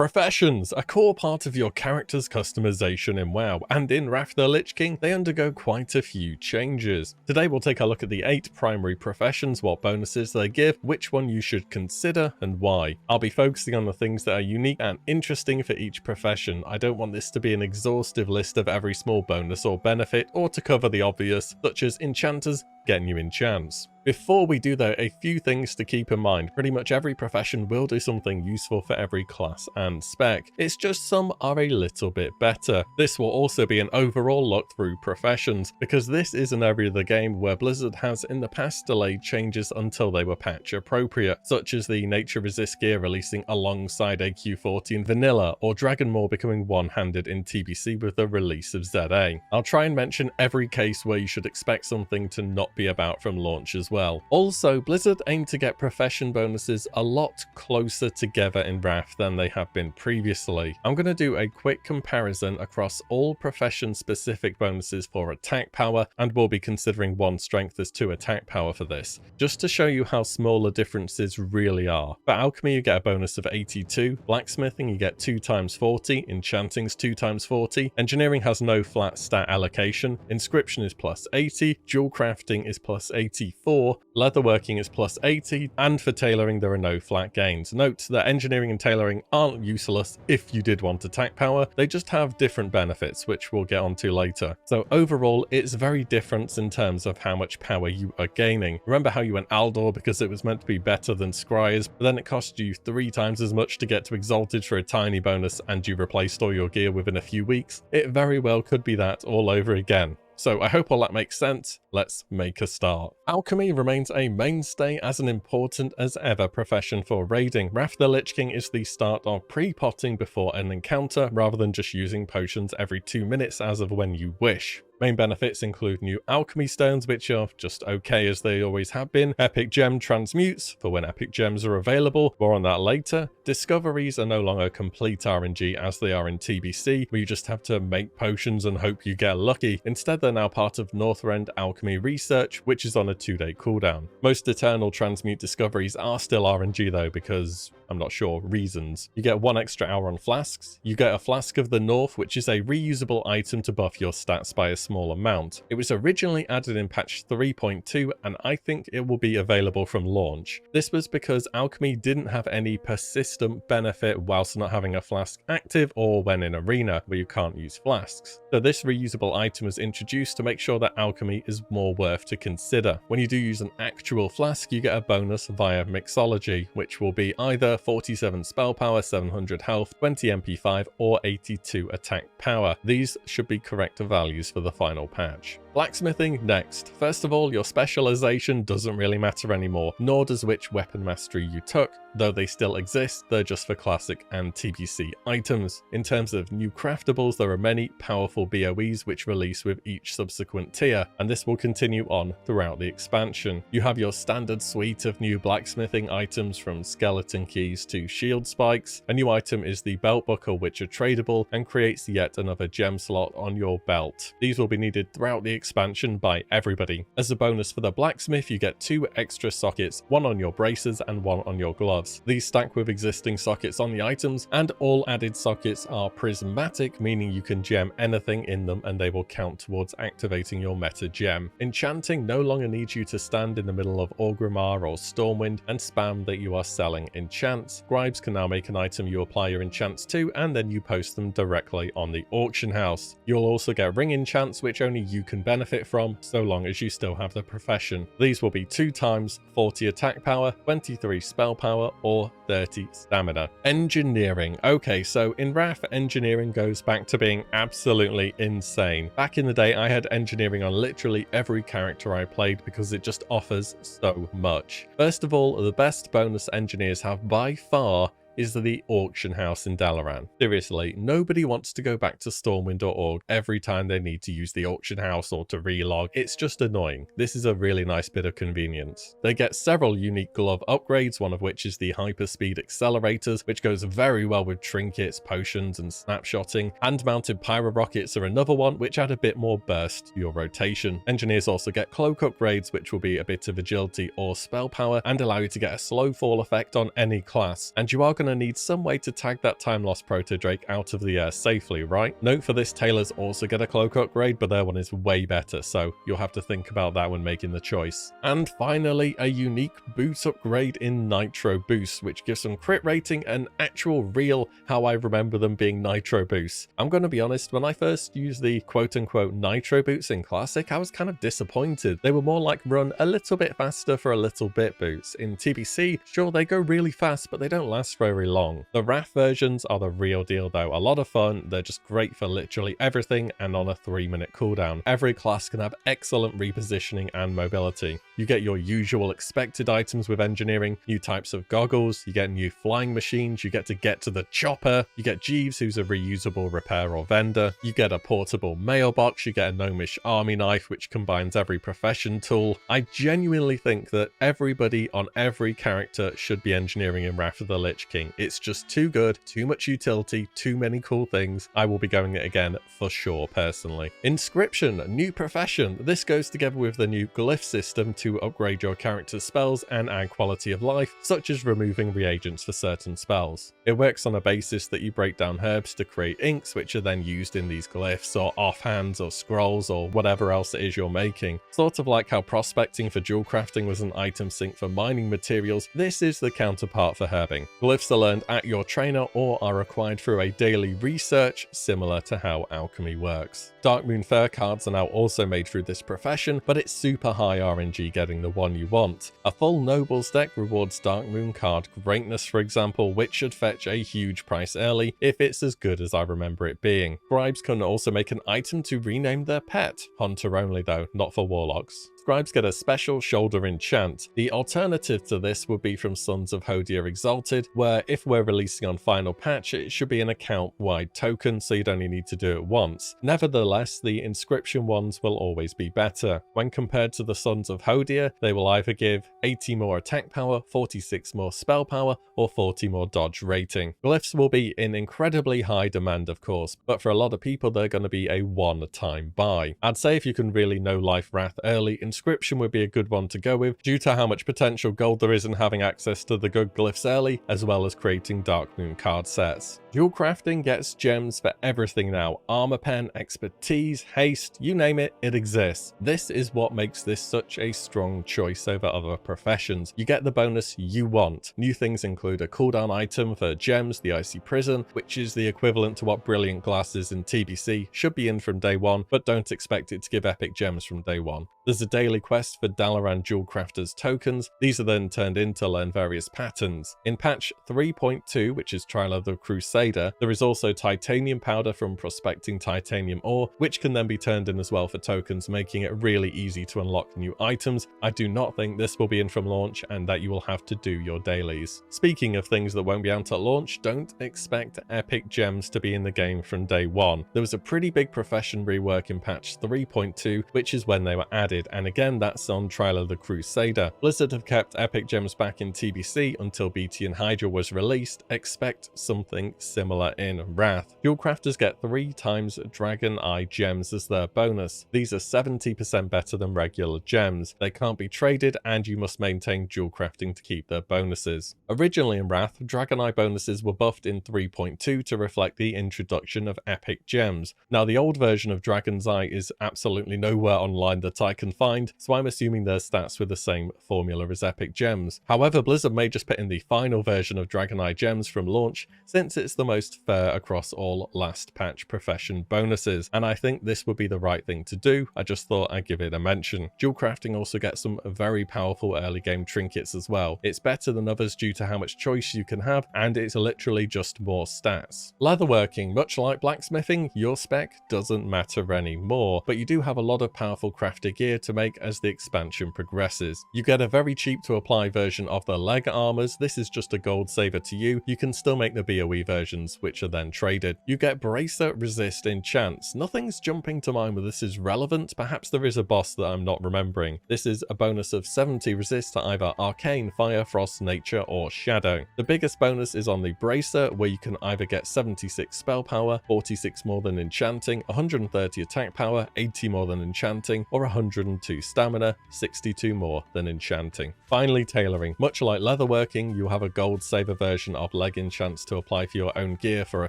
Professions, a core part of your character's customization in WoW, and in Wrath the Lich King, they undergo quite a few changes. Today we'll take a look at the 8 primary professions, what bonuses they give, which one you should consider, and why. I'll be focusing on the things that are unique and interesting for each profession. I don't want this to be an exhaustive list of every small bonus or benefit, or to cover the obvious, such as enchanters getting you enchants. Before we do though, a few things to keep in mind. Pretty much every profession will do something useful for every class and spec. It's just some are a little bit better. This will also be an overall look through professions, because this is an area of the game where Blizzard has in the past delayed changes until they were patch appropriate, such as the Nature Resist gear releasing alongside AQ40 in Vanilla, or Dragonmaw becoming one-handed in TBC with the release of ZA. I'll try and mention every case where you should expect something to not be about from launch as well. Also, Blizzard aim to get profession bonuses a lot closer together in Wrath than they have been previously. I'm going to do a quick comparison across all profession specific bonuses for attack power, and we'll be considering one strength as 2 attack power for this, just to show you how small the differences really are. For Alchemy you get a bonus of 82, Blacksmithing you get 2 times 40, Enchanting's 2 times 40, Engineering has no flat stat allocation, Inscription is plus 80, Dual Crafting is plus 84, Leatherworking is plus 80, and for Tailoring there are no flat gains. Note that Engineering and Tailoring aren't useless if you did want attack power, they just have different benefits, which we'll get onto later. So overall, it's very different in terms of how much power you are gaining. Remember how you went Aldor because it was meant to be better than Scryers, but then it cost you 3 times as much to get to Exalted for a tiny bonus, and you replaced all your gear within a few weeks? It very well could be that all over again. So I hope all that makes sense. Let's make a start. Alchemy remains a mainstay as an important as ever profession for raiding. Wrath the Lich King is the start of pre-potting before an encounter, rather than just using potions every 2 minutes as of when you wish. Main benefits include new alchemy stones, which are just okay as they always have been, epic gem transmutes for when epic gems are available, more on that later. Discoveries are no longer complete RNG as they are in TBC, where you just have to make potions and hope you get lucky. Instead, they're now part of Northrend Alchemy Research, which is on a 2-day cooldown. Most eternal transmute discoveries are still RNG though, because I'm not sure reasons. You get 1 extra hour on flasks. You get a Flask of the North, which is a reusable item to buff your stats by a small amount. It was originally added in patch 3.2, and I think it will be available from launch. This was because Alchemy didn't have any persistent benefit whilst not having a flask active or when in arena, where you can't use flasks. So this reusable item was introduced to make sure that Alchemy is more worth to consider. When you do use an actual flask, you get a bonus via Mixology, which will be either 47 spell power, 700 health, 20 MP5, or 82 attack power. These should be correct values for the final patch. Blacksmithing next. First of all, your specialization doesn't really matter anymore, nor does which weapon mastery you took. Though they still exist, they're just for classic and TBC items. In terms of new craftables, there are many powerful BOEs which release with each subsequent tier, and this will continue on throughout the expansion. You have your standard suite of new blacksmithing items, from skeleton keys to shield spikes. A new item is the belt buckle, which are tradable and creates yet another gem slot on your belt. These will be needed throughout the expansion by everybody. As a bonus for the blacksmith, you get 2 extra sockets, 1 on your braces and 1 on your gloves. These stack with existing sockets on the items, and all added sockets are prismatic, meaning you can gem anything in them and they will count towards activating your meta gem. Enchanting no longer needs you to stand in the middle of Orgrimmar or Stormwind and spam that you are selling enchants. Scribes can now make an item you apply your enchants to, and then you post them directly on the auction house. You'll also get ring enchants, which only you can benefit from, so long as you still have the profession. These will be 2 times 40 attack power, 23 spell power, or 30 stamina. Engineering. Okay, so in Wrath, engineering goes back to being absolutely insane. Back in the day, I had engineering on literally every character I played because it just offers so much. First of all, the best bonus engineers have by far is the auction house in Dalaran. Seriously, nobody wants to go back to Stormwind or Org every time they need to use the auction house or to relog. It's just annoying. This is a really nice bit of convenience. They get several unique glove upgrades, one of which is the hyperspeed accelerators, which goes very well with trinkets, potions, and snapshotting. Hand-mounted pyro rockets are another one, which add a bit more burst to your rotation. Engineers also get cloak upgrades, which will be a bit of agility or spell power and allow you to get a slow fall effect on any class. And you are going gonna need some way to tag that time lost proto-drake out of the air safely, right? Note for this, tailors also get a cloak upgrade, but their one is way better, so you'll have to think about that when making the choice. And finally, a unique boot upgrade in Nitro Boost, which gives some crit rating and actual real how I remember them being Nitro Boosts. I'm gonna be honest, when I first used the quote-unquote Nitro Boots in Classic, I was kind of disappointed. They were more like run a little bit faster for a little bit boots. In TBC, sure, they go really fast, but they don't last very long. The Wrath versions are the real deal though. A lot of fun, they're just great for literally everything and on a 3-minute cooldown. Every class can have excellent repositioning and mobility. You get your usual expected items with engineering, new types of goggles, you get new flying machines, you get to the chopper, you get Jeeves who's a reusable repair or vendor, you get a portable mailbox, you get a gnomish army knife which combines every profession tool. I genuinely think that everybody on every character should be engineering in Wrath of the Lich King. It's just too good, too much utility, too many cool things. I will be going it again for sure personally. Inscription, new profession. This goes together with the new glyph system to upgrade your character's spells and add quality of life, such as removing reagents for certain spells. It works on a basis that you break down herbs to create inks, which are then used in these glyphs or offhands or scrolls or whatever else it is you're making. Sort of like how prospecting for jewel crafting was an item sync for mining materials, this is the counterpart for herbing. Glyphs are learned at your trainer or are acquired through a daily research, similar to how alchemy works. Darkmoon Fair cards are now also made through this profession, but it's super high RNG getting the one you want. A full Nobles deck rewards Darkmoon card greatness, for example, which should fetch a huge price early if it's as good as I remember it being. Scribes can also make an item to rename their pet. Hunter only though, not for warlocks. Scribes get a special shoulder enchant. The alternative to this would be from Sons of Hodir Exalted, where if we're releasing on final patch, it should be an account-wide token, so you'd only need to do it once. Nevertheless, the Inscription ones will always be better. When compared to the Sons of Hodir, they will either give 80 more attack power, 46 more spell power, or 40 more dodge rating. Glyphs will be in incredibly high demand, of course, but for a lot of people, they're going to be a one-time buy. I'd say if you can really know Life Wrath early, Inscription would be a good one to go with due to how much potential gold there is in having access to the good glyphs early, as well as creating Darkmoon card sets. Jewel crafting gets gems for everything now. Armor pen, expertise, haste, you name it, it exists. This is what makes this such a strong choice over other professions. You get the bonus you want. New things include a cooldown item for gems, the Icy Prison, which is the equivalent to what Brilliant Glass is in TBC, should be in from day one, but don't expect it to give epic gems from day one. There's a daily quest for Dalaran Jewel Crafters tokens. These are then turned in to learn various patterns. In patch 3.2, which is Trial of the Crusader, there is also titanium powder from prospecting titanium ore, which can then be turned in as well for tokens, making it really easy to unlock new items. I do not think this will be in from launch and that you will have to do your dailies. Speaking of things that won't be out at launch, don't expect epic gems to be in the game from day one. There was a pretty big profession rework in patch 3.2, which is when they were added, and again that's on Trial of the Crusader. Blizzard have kept epic gems back in TBC until BT and Hydra was released. Expect something similar in Wrath. Jewel crafters get 3 times Dragon Eye gems as their bonus. These are 70% better than regular gems. They can't be traded and you must maintain jewel crafting to keep their bonuses. Originally in Wrath, Dragon Eye bonuses were buffed in 3.2 to reflect the introduction of epic gems. Now the old version of Dragon's Eye is absolutely nowhere online that I can find, so I'm assuming their stats with the same formula as epic gems. However, Blizzard may just put in the final version of Dragon Eye gems from launch, since it's the most fair across all last patch profession bonuses, and I think this would be the right thing to do. I just thought I'd give it a mention. Jewel crafting also gets some very powerful early game trinkets as well. It's better than others due to how much choice you can have, and it's literally just more stats. Leatherworking, much like blacksmithing, your spec doesn't matter anymore, but you do have a lot of powerful crafter gear to make as the expansion progresses. You get a very cheap to apply version of the leg armors. This is just a gold saver to you. You can still make the BOE versions, which are then traded. You get bracer resist enchants. Nothing's jumping to mind where this is relevant. Perhaps there is a boss that I'm not remembering. This is a bonus of 70 resist to either arcane, fire, frost, nature, or shadow. The biggest bonus is on the bracer, where you can either get 76 spell power, 46 more than enchanting, 130 attack power, 80 more than enchanting, or 102 62 stamina, 62 more than enchanting. Finally, tailoring. Much like leatherworking, you have a gold saver version of leg enchants to apply for your own gear for a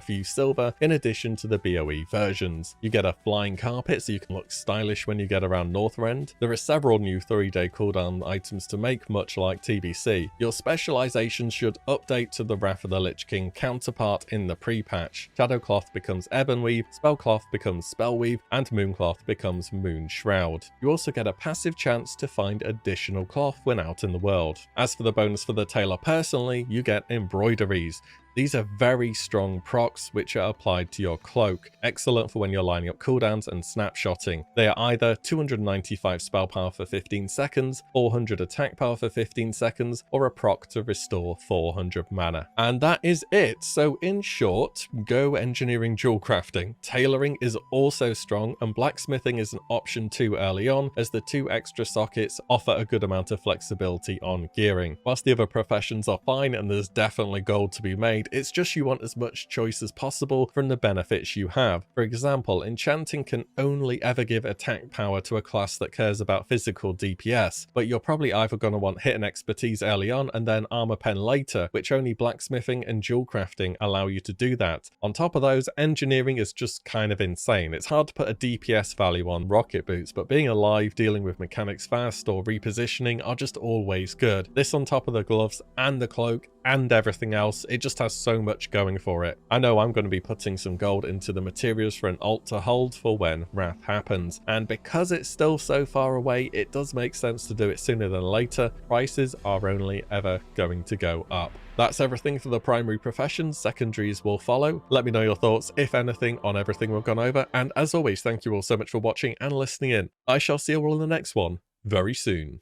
few silver, in addition to the BOE versions. You get a flying carpet so you can look stylish when you get around Northrend. There are several new 3-day cooldown items to make, much like TBC. Your specializations should update to the Wrath of the Lich King counterpart in the pre-patch. Shadowcloth becomes Ebonweave, Spellcloth becomes Spellweave, and Mooncloth becomes Moonshroud. You also get a passive chance to find additional cloth when out in the world. As for the bonus for the tailor personally, you get embroideries. These are very strong procs which are applied to your cloak, excellent for when you're lining up cooldowns and snapshotting. They are either 295 spell power for 15 seconds, 400 attack power for 15 seconds, or a proc to restore 400 mana. And that is it. So in short, go engineering jewel crafting. Tailoring is also strong, and blacksmithing is an option too early on, as the 2 extra sockets offer a good amount of flexibility on gearing. Whilst the other professions are fine and there's definitely gold to be made, it's just you want as much choice as possible from the benefits you have. For example, enchanting can only ever give attack power to a class that cares about physical DPS, but you're probably either going to want hit and expertise early on and then armor pen later, which only blacksmithing and jewel crafting allow you to do that. On top of those, engineering is just kind of insane. It's hard to put a DPS value on rocket boots, but being alive, dealing with mechanics fast, or repositioning are just always good. This on top of the gloves and the cloak and everything else, it just has so much going for it. I know I'm going to be putting some gold into the materials for an alt to hold for when Wrath happens, and because it's still so far away, it does make sense to do it sooner than later. Prices are only ever going to go up. That's everything for the primary professions. Secondaries will follow. Let me know your thoughts, if anything, on everything we've gone over, and as always, thank you all so much for watching and listening in. I shall see you all in the next one very soon.